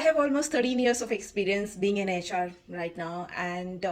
have almost 13 years of experience being in HR right now, and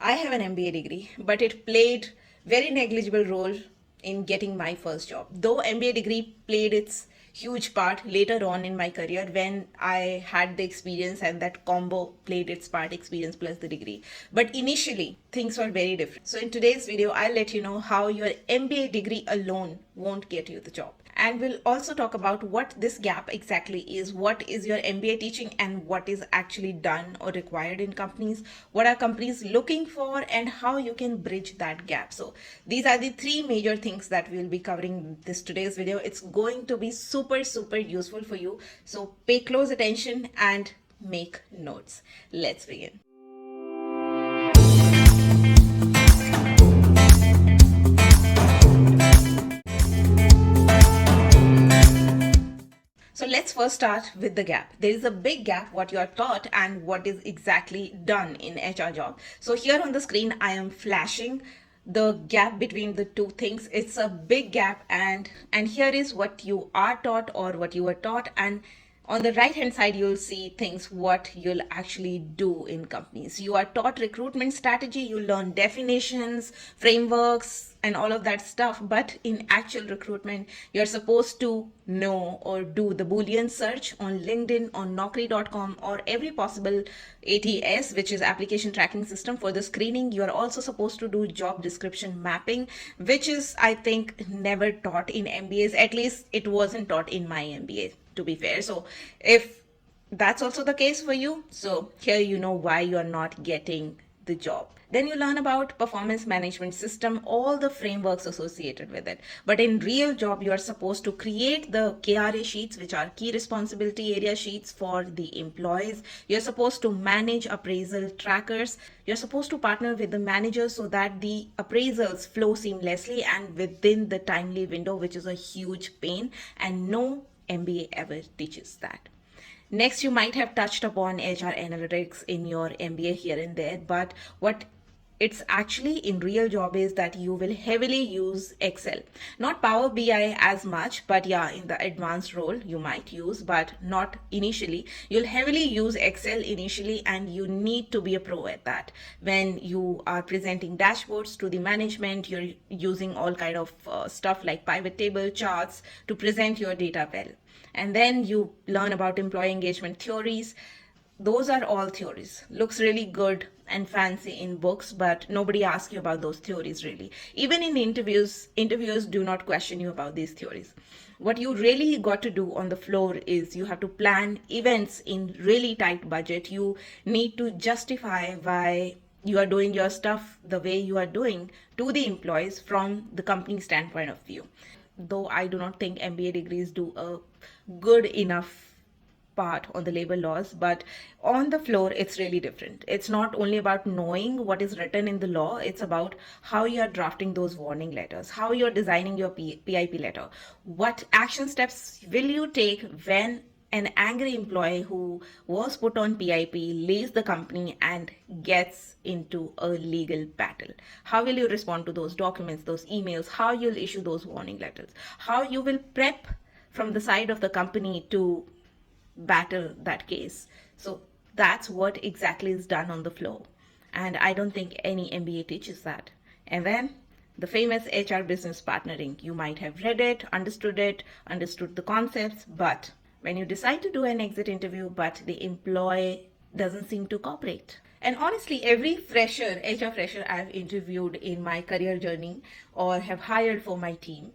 I have an MBA degree, but it played very negligible role in getting my first job. Though MBA degree played its huge part later on in my career when I had the experience and that combo played its part, experience plus the degree. But initially, things were very different. So in today's video, I'll let you know how your MBA degree alone won't get you the job. And we'll also talk about what this gap exactly is, what is your MBA teaching and what is actually done or required in companies, what are companies looking for, and how you can bridge that gap. So these are the three major things that we'll be covering in this today's video. It's going to be super useful for you. So pay close attention and make notes. Let's begin. So let's first start with the gap. There is a big gap what you are taught and what is exactly done in HR job. So here on the screen, I am flashing the gap between the two things. It's a big gap, and here is what you are taught or what you were taught, and on the right hand side you'll see things what you'll actually do in companies. You are taught recruitment strategy, you learn definitions, frameworks and all of that stuff, but in actual recruitment you're supposed to know or do the Boolean search on LinkedIn, on Naukri.com, or every possible ATS, which is application tracking system for the screening. You're also supposed to do job description mapping, which is, I think, never taught in MBAs. At least it wasn't taught in my MBA, to be fair. So if that's also the case for you, so here you know why you're not getting the job. Then you learn about performance management system, all the frameworks associated with it. But in real job, you are supposed to create the KRA sheets, which are key responsibility area sheets for the employees. You're supposed to manage appraisal trackers. You're supposed to partner with the managers so that the appraisals flow seamlessly and within the timely window, which is a huge pain, and no MBA ever teaches that. Next, you might have touched upon HR analytics in your MBA here and there, but what it's actually in real job is that you will heavily use Excel. Not Power BI as much, but yeah, in the advanced role you might use, but not initially. You'll heavily use Excel initially, and you need to be a pro at that. When you are presenting dashboards to the management, you're using all kind of stuff like pivot table charts to present your data well. And then you learn about employee engagement theories. Those are all theories. Looks really good and fancy in books, but nobody asks you about those theories really. Even in interviews do not question you about these theories. What you really got to do on the floor is you have to plan events in really tight budget. You need to justify why you are doing your stuff the way you are doing to the employees from the company standpoint of view. Though I do not think MBA degrees do a good enough part on the labor laws, but on the floor it's really different. It's not only about knowing what is written in the law, it's about how you are drafting those warning letters, how you're designing your PIP letter, what action steps will you take when an angry employee who was put on PIP leaves the company and gets into a legal battle. How will you respond to those documents, those emails, how you'll issue those warning letters, how you will prep from the side of the company to battle that case. So that's what exactly is done on the floor. And I don't think any MBA teaches that. And then the famous HR business partnering. You might have read it, understood the concepts, but when you decide to do an exit interview, but the employee doesn't seem to cooperate. And honestly, every HR fresher I've interviewed in my career journey or have hired for my team,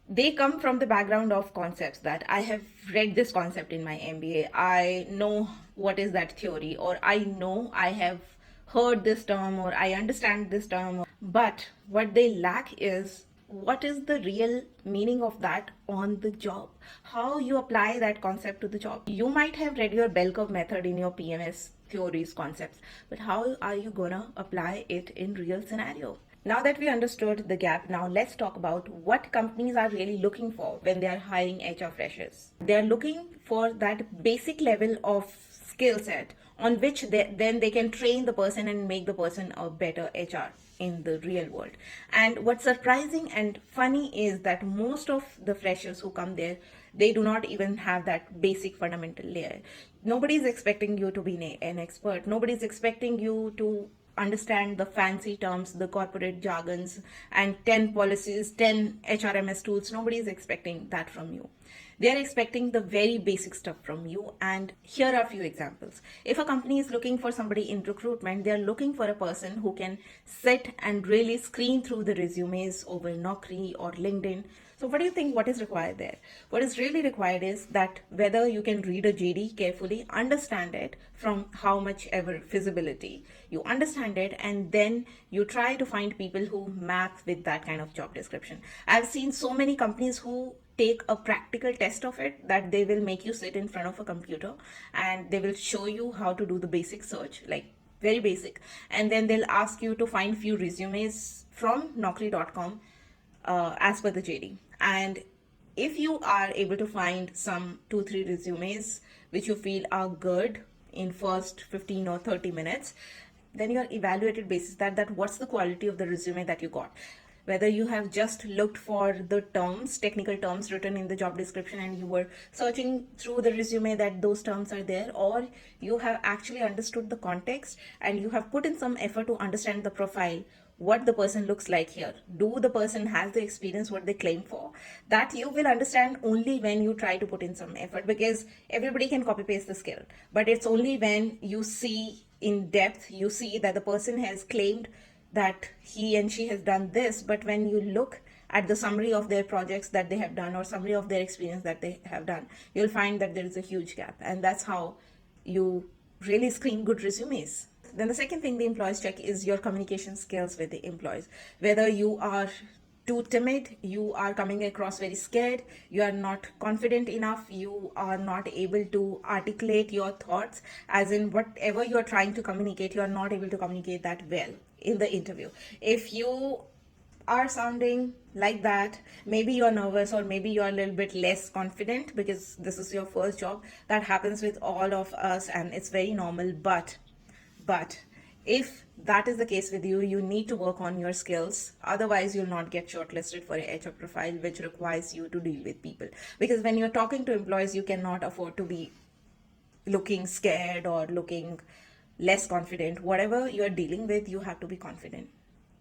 they come from the background of concepts that I have read this concept in my MBA. I know what is that theory, or I know I have heard this term, or I understand this term. But what they lack is what is the real meaning of that on the job, how you apply that concept to the job. You might have read your bell curve method in your PMS theories concepts, but how are you gonna apply it in real scenario? Now that we understood the gap, now let's talk about what companies are really looking for when they are hiring HR freshers. They are looking for that basic level of skill set on which then they can train the person and make the person a better HR in the real world. And what's surprising and funny is that most of the freshers who come there, they do not even have that basic fundamental layer. Nobody's expecting you to be an expert. Nobody's expecting you to understand the fancy terms, the corporate jargons, and 10 policies, 10 HRMS tools. Nobody's expecting that from you. They're expecting the very basic stuff from you. And here are a few examples. If a company is looking for somebody in recruitment, they're looking for a person who can sit and really screen through the resumes over Naukri or LinkedIn. So what do you think what is required there? What is really required is that whether you can read a JD carefully, understand it from how much ever feasibility, you understand it, and then you try to find people who map with that kind of job description. I've seen so many companies who take a practical test of it, that they will make you sit in front of a computer and they will show you how to do the basic search, like very basic, and then they'll ask you to find few resumes from naukri.com as per the JD. And if you are able to find some 2-3 resumes which you feel are good in first 15 or 30 minutes, then you are evaluated basis that what's the quality of the resume that you got. Whether you have just looked for the terms, technical terms written in the job description, and you were searching through the resume that those terms are there, or you have actually understood the context and you have put in some effort to understand the profile, what the person looks like here. Do the person has the experience what they claim for? That you will understand only when you try to put in some effort, because everybody can copy paste the skill, but it's only when you see in depth, you see that the person has claimed that he and she has done this, but when you look at the summary of their projects that they have done or summary of their experience that they have done, you'll find that there is a huge gap. And that's how you really screen good resumes. Then the second thing the employees check is your communication skills with the employees. Whether you are too timid, you are coming across very scared, you are not confident enough, you are not able to articulate your thoughts, as in whatever you are trying to communicate, you are not able to communicate that well in the interview. If you are sounding like that, maybe you're nervous or maybe you're a little bit less confident because this is your first job. That happens with all of us and it's very normal. But if that is the case with you, you need to work on your skills. Otherwise, you'll not get shortlisted for a HR profile, which requires you to deal with people. Because when you're talking to employees, you cannot afford to be looking scared or looking less confident. Whatever you're dealing with, you have to be confident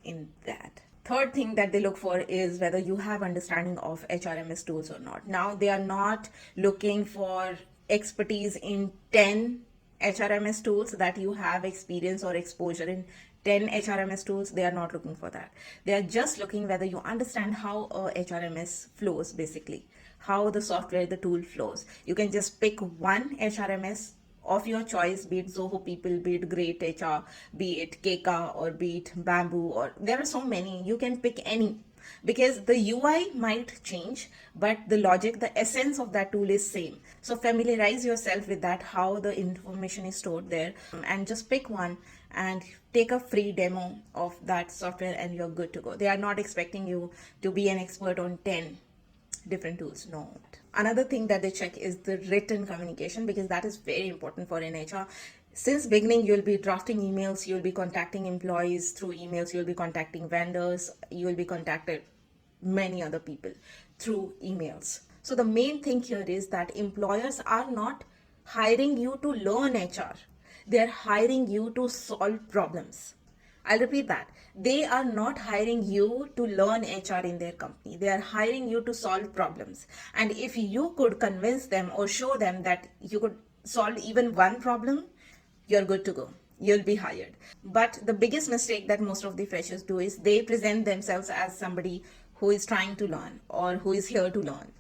in that. Third thing that they look for is whether you have understanding of HRMS tools or not. Now, they are not looking for expertise in 10 HRMS tools, that you have experience or exposure in 10 HRMS tools. They are not looking for that. They are just looking whether you understand how a HRMS flows, basically, how the software, the tool flows. You can just pick one HRMS of your choice, be it Zoho People, be it Great HR, be it Keka, or be it Bamboo, or there are so many. You can pick any, because the UI might change, but the logic, the essence of that tool is same. So familiarize yourself with that, how the information is stored there, and just pick one and take a free demo of that software and you're good to go. They are not expecting you to be an expert on 10 different tools. No. Another thing that they check is the written communication, because that is very important for an HR. Since beginning, you'll be drafting emails, you'll be contacting employees through emails, you'll be contacting vendors, you'll be contacted many other people through emails. So the main thing here is that employers are not hiring you to learn HR. They're hiring you to solve problems. I'll repeat that. They are not hiring you to learn HR in their company. They are hiring you to solve problems. And if you could convince them or show them that you could solve even one problem, you're good to go. You'll be hired. But the biggest mistake that most of the freshers do is they present themselves as somebody who is trying to learn or who is here to learn.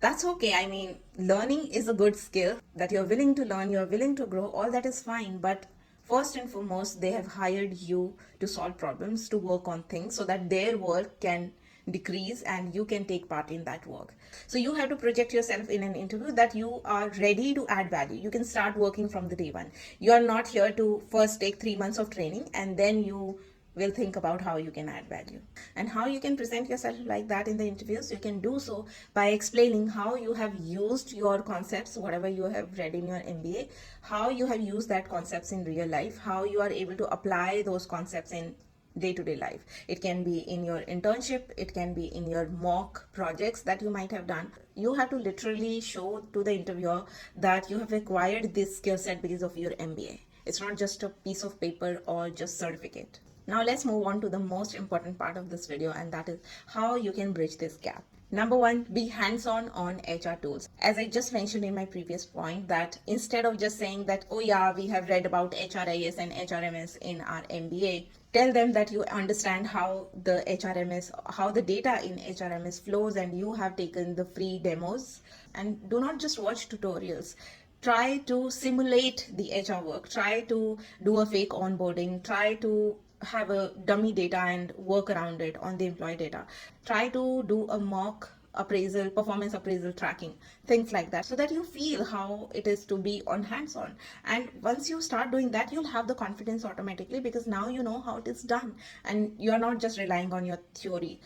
That's okay. I mean, learning is a good skill that you're willing to learn, you're willing to grow, all that is fine. But first and foremost, they have hired you to solve problems, to work on things so that their work can decrease and you can take part in that work. So you have to project yourself in an interview that you are ready to add value. You can start working from the day one. You are not here to first take 3 months of training and then you will think about how you can add value. And how you can present yourself like that in the interviews, you can do so by explaining how you have used your concepts, whatever you have read in your MBA, how you have used that concepts in real life, how you are able to apply those concepts in day-to-day life. It can be in your internship, it can be in your mock projects that you might have done. You have to literally show to the interviewer that you have acquired this skill set because of your MBA. It's not just a piece of paper or just certificate. Now let's move on to the most important part of this video, and that is how you can bridge this gap. Number one, be hands-on on HR tools. As I just mentioned in my previous point, that instead of just saying that, oh yeah, we have read about HRIS and HRMS in our MBA, tell them that you understand how the HRMS, how the data in HRMS flows, and you have taken the free demos. And do not just watch tutorials. Try to simulate the HR work. Try to do a fake onboarding. Try to have a dummy data and work around it on the employee data. Try to do a mock appraisal, performance appraisal tracking, things like that, so that you feel how it is to be on hands-on. And once you start doing that, you'll have the confidence automatically, because now you know how it is done and you're not just relying on your theory.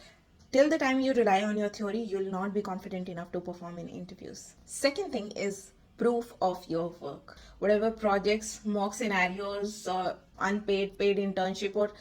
Till the time you rely on your theory, you'll not be confident enough to perform in interviews. Second thing is proof of your work. Whatever projects, mock scenarios, unpaid, paid internship, or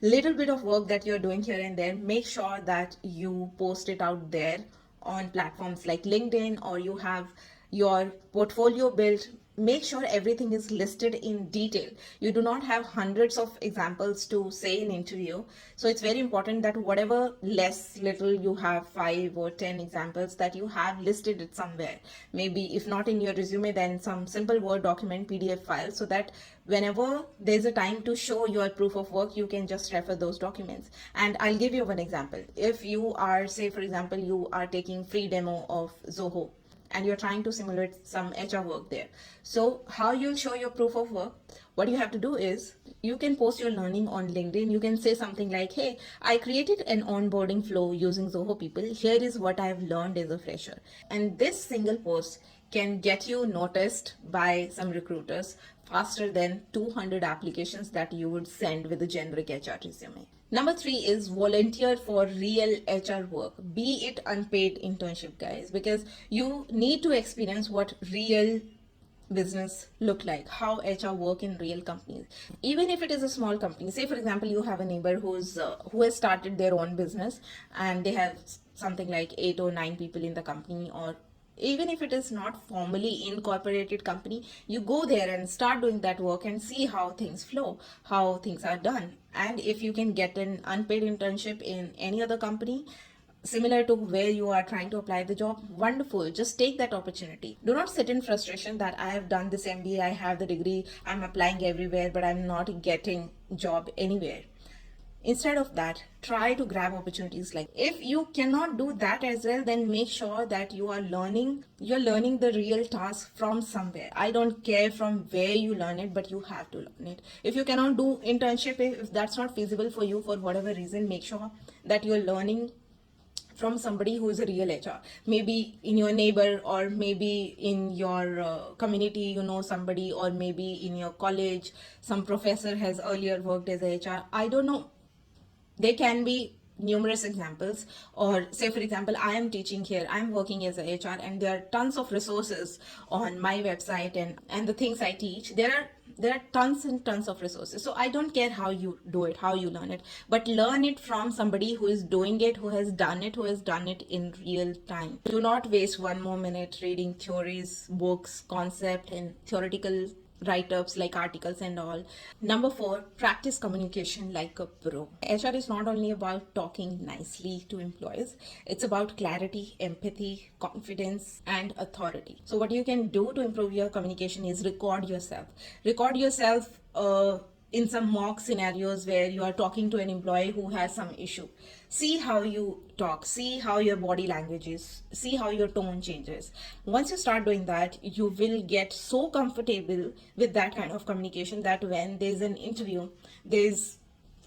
little bit of work that you're doing here and there, make sure that you post it out there on platforms like LinkedIn, or you have your portfolio built. Make sure everything is listed in detail. You do not have hundreds of examples to say in interview. So it's very important that whatever little you have, 5 or 10 examples, that you have listed it somewhere. Maybe if not in your resume, then some simple Word document, PDF file, so that whenever there's a time to show your proof of work, you can just refer those documents. And I'll give you one example. If you are, say for example, you are taking free demo of Zoho, and you're trying to simulate some HR work there. So how you'll show your proof of work? What you have to do is, you can post your learning on LinkedIn. You can say something like, hey, I created an onboarding flow using Zoho people. Here is what I've learned as a fresher. And this single post can get you noticed by some recruiters faster than 200 applications that you would send with a generic HR resume. Number 3 is volunteer for real HR work. Be it unpaid internship, guys, because you need to experience what real business look like, how HR work in real companies. Even if it is a small company, say for example, you have a neighbor who has started their own business, and they have something like 8 or 9 people in the company, or even if it is not formally incorporated company, you go there and start doing that work and see how things flow, how things are done. And if you can get an unpaid internship in any other company similar to where you are trying to apply the job, wonderful. Just take that opportunity. Do not sit in frustration that I have done this MBA, I have the degree, I'm applying everywhere, but I'm not getting job anywhere. Instead of that, try to grab opportunities. Like, if you cannot do that as well, then make sure that you're learning the real task from somewhere. I don't care from where you learn it, but you have to learn it. If you cannot do internship, if that's not feasible for you for whatever reason, make sure that you're learning from somebody who is a real HR. Maybe in your neighbor, or maybe in your community, you know somebody, or maybe in your college, some professor has earlier worked as a HR. I don't know. There can be numerous examples. Or say for example, I am teaching here, I'm working as a HR, and there are tons of resources on my website, and the things I teach, there are tons and tons of resources. So I don't care how you do it, how you learn it, but learn it from somebody who is doing it, who has done it in real time. Do not waste one more minute reading theories, books, concept, and theoretical write-ups like articles and all. Number 4, practice communication like a pro. HR is not only about talking nicely to employees, it's about clarity, empathy, confidence, and authority. So what you can do to improve your communication is record yourself. In some mock scenarios where you are talking to an employee who has some issue. See how you talk, see how your body language is, see how your tone changes. Once you start doing that, you will get so comfortable with that kind of communication that when there's an interview, there's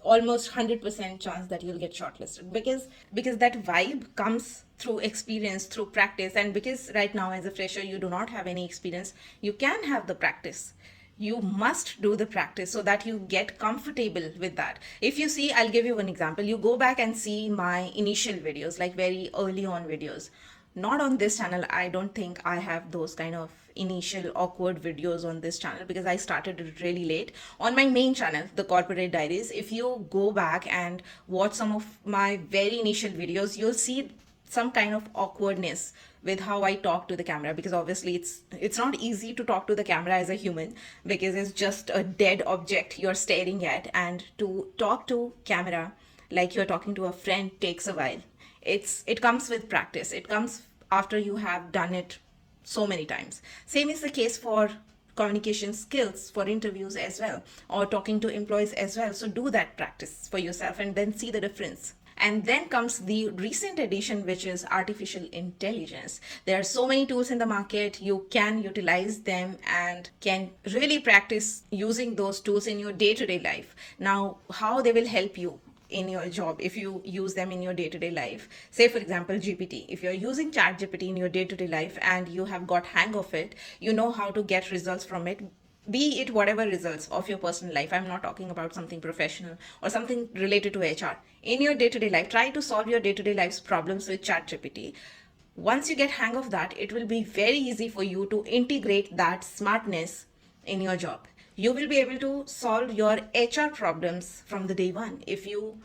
almost 100% chance that you'll get shortlisted, because that vibe comes through experience, through practice. And because right now as a fresher you do not have any experience, you can have the practice. You must do the practice so that you get comfortable with that. If you see, I'll give you one example. You go back and see my initial videos, like very early on videos. Not on this channel, I don't think I have those kind of initial awkward videos on this channel because I started it really late. On my main channel, the Corporate Diaries, if you go back and watch some of my very initial videos, you'll see some kind of awkwardness with how I talk to the camera, because obviously it's not easy to talk to the camera as a human because it's just a dead object you're staring at, and to talk to camera like you're talking to a friend takes a while. It comes with practice. It comes after you have done it so many times. Same is the case for communication skills for interviews as well, or talking to employees as well. So do that practice for yourself and then see the difference. And then comes the recent addition, which is artificial intelligence. There are so many tools in the market. You can utilize them and can really practice using those tools in your day-to-day life. Now, how they will help you in your job if you use them in your day-to-day life. Say for example, GPT. If you're using chat GPT in your day-to-day life and you have got hang of it, you know how to get results from it, be it whatever results of your personal life. I'm not talking about something professional or something related to HR. In your day-to-day life, try to solve your day-to-day life's problems with ChatGPT. Once you get hang of that, it will be very easy for you to integrate that smartness in your job. You will be able to solve your HR problems from the day one if you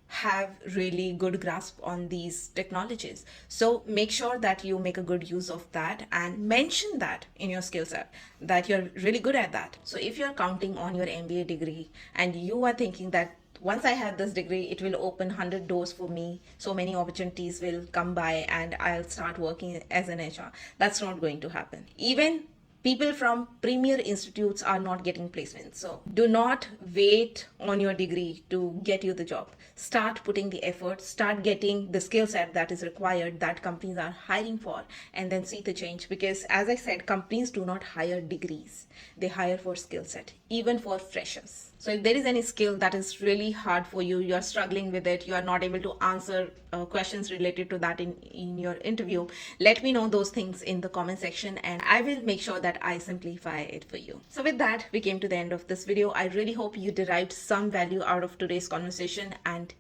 have really good grasp on these technologies. So make sure that you make a good use of that and mention that in your skill set, that you're really good at that. So if you're counting on your MBA degree and you are thinking that once I have this degree, it will open 100 doors for me, so many opportunities will come by and I'll start working as an HR, that's not going to happen. Even people from premier institutes are not getting placements. So do not wait on your degree to get you the job. Start putting the effort, start getting the skill set that is required, that companies are hiring for, and then see the change. Because as I said, companies do not hire degrees. They hire for skill set, even for freshers. So if there is any skill that is really hard for you, you're struggling with it, you are not able to answer questions related to that in your interview, let me know those things in the comment section and I will make sure that I simplify it for you. So with that, we came to the end of this video. I really hope you derived some value out of today's conversation, and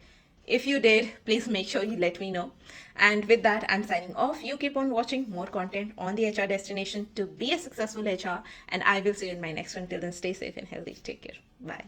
if you did, please make sure you let me know. And with that, I'm signing off. You keep on watching more content on the HR destination to be a successful HR, and I will see you in my next one. Till then, stay safe and healthy. Take care. Bye.